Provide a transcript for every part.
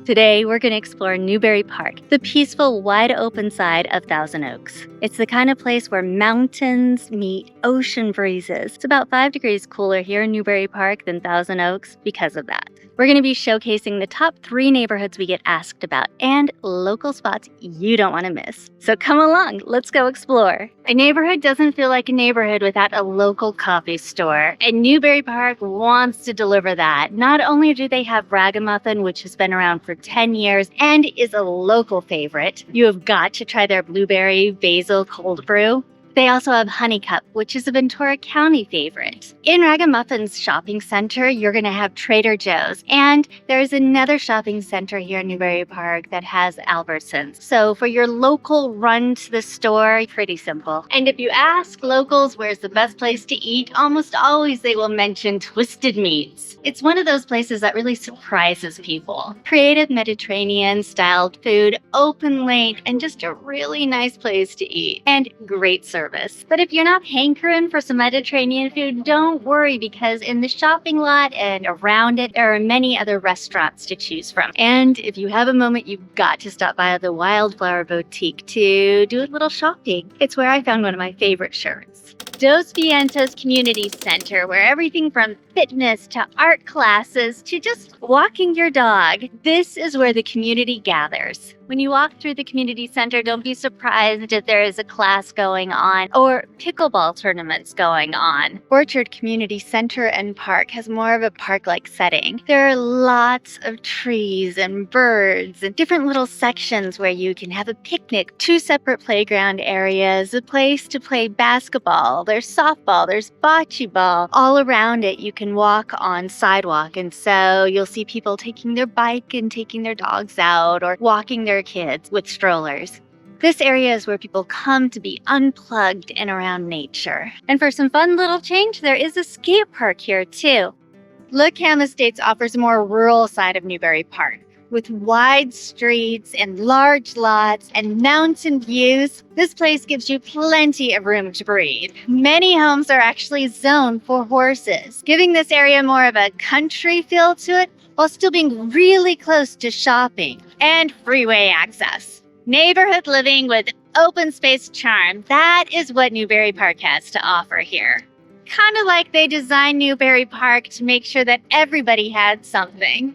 Today, we're going to explore Newbury Park, the peaceful, wide-open side of Thousand Oaks. It's the kind of place where mountains meet ocean breezes. It's about 5 degrees cooler here in Newbury Park than Thousand Oaks because of that. We're going to be showcasing the top 3 neighborhoods we get asked about and local spots you don't want to miss. So come along, let's go explore. A neighborhood doesn't feel like a neighborhood without a local coffee store, and Newbury Park wants to deliver that. Not only do they have Ragamuffin, which has been around for 10 years and is a local favorite, you have got to try their blueberry basil cold brew. They also have Honeycup, which is a Ventura County favorite. In Ragamuffin's shopping center, you're going to have Trader Joe's. And there's another shopping center here in Newbury Park that has Albertsons. So for your local run to the store, pretty simple. And if you ask locals where's the best place to eat, almost always they will mention Twisted Meats. It's one of those places that really surprises people. Creative Mediterranean-styled food, open late, and just a really nice place to eat. And great service. But if you're not hankering for some Mediterranean food, don't worry, because in the shopping lot and around it, there are many other restaurants to choose from. And if you have a moment, you've got to stop by the Wildflower Boutique to do a little shopping. It's where I found one of my favorite shirts. Dos Vientos Community Center, where everything from fitness to art classes to just walking your dog. This is where the community gathers. When you walk through the community center, don't be surprised if there is a class going on or pickleball tournaments going on. Borchard Community Center and Park has more of a park-like setting. There are lots of trees and birds and different little sections where you can have a picnic, 2 separate playground areas, a place to play basketball, there's softball, there's bocce ball. All around it, you can walk on sidewalk, and so you'll see people taking their bike and taking their dogs out or walking their kids with strollers. This area is where people come to be unplugged and around nature. And for some fun little change, there is a skate park here too. Lookham Estates offers a more rural side of Newbury Park. With wide streets and large lots and mountain views, this place gives you plenty of room to breathe. Many homes are actually zoned for horses, giving this area more of a country feel to it while still being really close to shopping and freeway access. Neighborhood living with open space charm, that is what Newbury Park has to offer here. Kind of like they designed Newbury Park to make sure that everybody had something.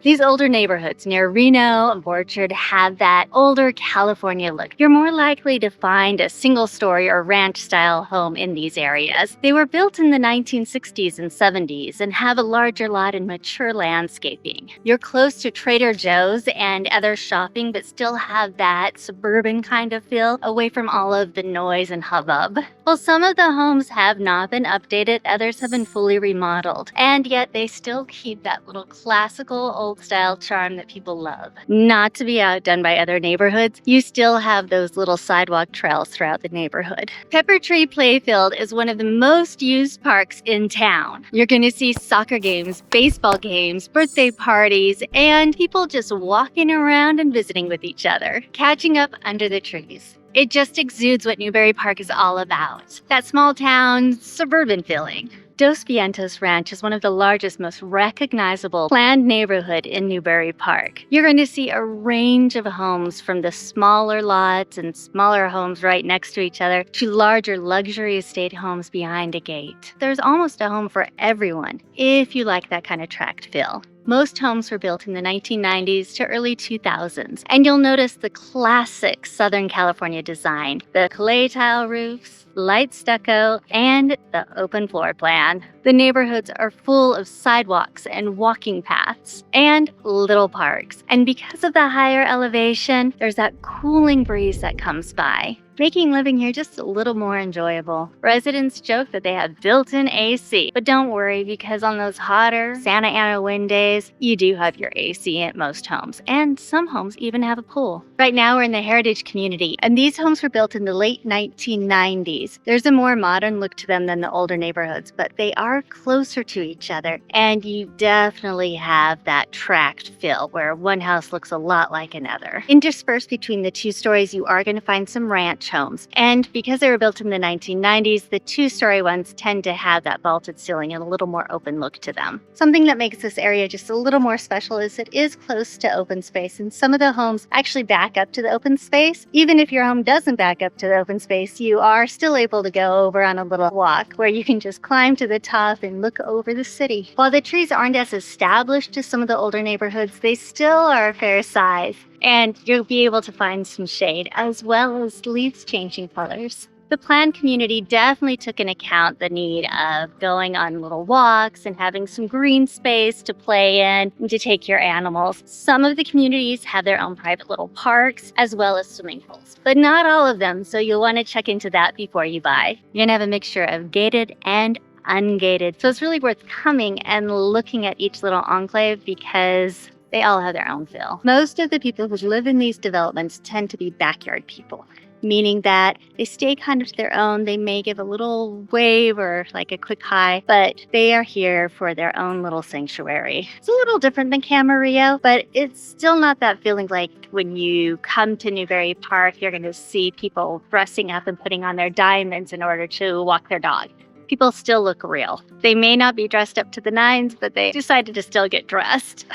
These older neighborhoods near Reno and Borchard have that older California look. You're more likely to find a single-story or ranch-style home in these areas. They were built in the 1960s and 70s and have a larger lot and mature landscaping. You're close to Trader Joe's and other shopping, but still have that suburban kind of feel away from all of the noise and hubbub. While some of the homes have not been updated, others have been fully remodeled, and yet they still keep that little classical old-style charm that people love. Not to be outdone by other neighborhoods, you still have those little sidewalk trails throughout the neighborhood. Pepper Tree Playfield is one of the most used parks in town. You're going to see soccer games, baseball games, birthday parties, and people just walking around and visiting with each other, catching up under the trees. It just exudes what Newbury Park is all about. That small town, suburban feeling. Dos Vientos Ranch is one of the largest, most recognizable planned neighborhood in Newbury Park. You're going to see a range of homes, from the smaller lots and smaller homes right next to each other to larger luxury estate homes behind a gate. There's almost a home for everyone if you like that kind of tract feel. Most homes were built in the 1990s to early 2000s, and you'll notice the classic Southern California design, the clay tile roofs, light stucco, and the open floor plan. The neighborhoods are full of sidewalks and walking paths and little parks. And because of the higher elevation, there's that cooling breeze that comes by, making living here just a little more enjoyable. Residents joke that they have built-in AC, but don't worry, because on those hotter Santa Ana wind days, you do have your AC at most homes, and some homes even have a pool. Right now we're in the Heritage community, and these homes were built in the late 1990s. There's a more modern look to them than the older neighborhoods, but they are are closer to each other, and you definitely have that tract feel where one house looks a lot like another. Interspersed between the two stories, you are going to find some ranch homes, and because they were built in the 1990s, the two-story ones tend to have that vaulted ceiling and a little more open look to them. Something that makes this area just a little more special is it is close to open space, and some of the homes actually back up to the open space. Even if your home doesn't back up to the open space, you are still able to go over on a little walk where you can just climb to the top and look over the city. While the trees aren't as established as some of the older neighborhoods, they still are a fair size, and you'll be able to find some shade as well as leaves changing colors. The planned community definitely took into account the need of going on little walks and having some green space to play in and to take your animals. Some of the communities have their own private little parks as well as swimming pools, but not all of them, so you'll want to check into that before you buy. You're going to have a mixture of gated and ungated, so it's really worth coming and looking at each little enclave because they all have their own feel. Most of the people who live in these developments tend to be backyard people, meaning that they stay kind of to their own. They may give a little wave or like a quick hi, but they are here for their own little sanctuary. It's a little different than Camarillo, but it's still not that feeling like when you come to Newbury Park, you're going to see people dressing up and putting on their diamonds in order to walk their dog. People still look real. They may not be dressed up to the nines, but they decided to still get dressed.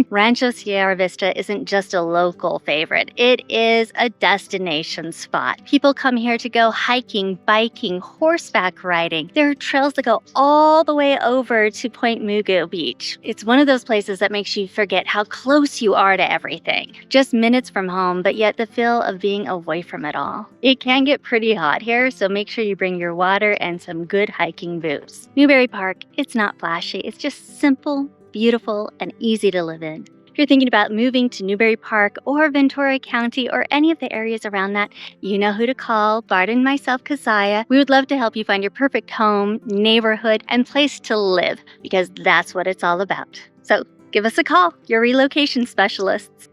Rancho Sierra Vista isn't just a local favorite. It is a destination spot. People come here to go hiking, biking, horseback riding. There are trails that go all the way over to Point Mugu Beach. It's one of those places that makes you forget how close you are to everything. Just minutes from home, but yet the feel of being away from it all. It can get pretty hot here, so make sure you bring your water and some good hiking boots. Newbury Park, it's not flashy. It's just simple, beautiful, and easy to live in. If you're thinking about moving to Newbury Park or Ventura County or any of the areas around that, you know who to call. Bart and myself, Keziah. We would love to help you find your perfect home, neighborhood, and place to live, because that's what it's all about. So give us a call, your relocation specialists.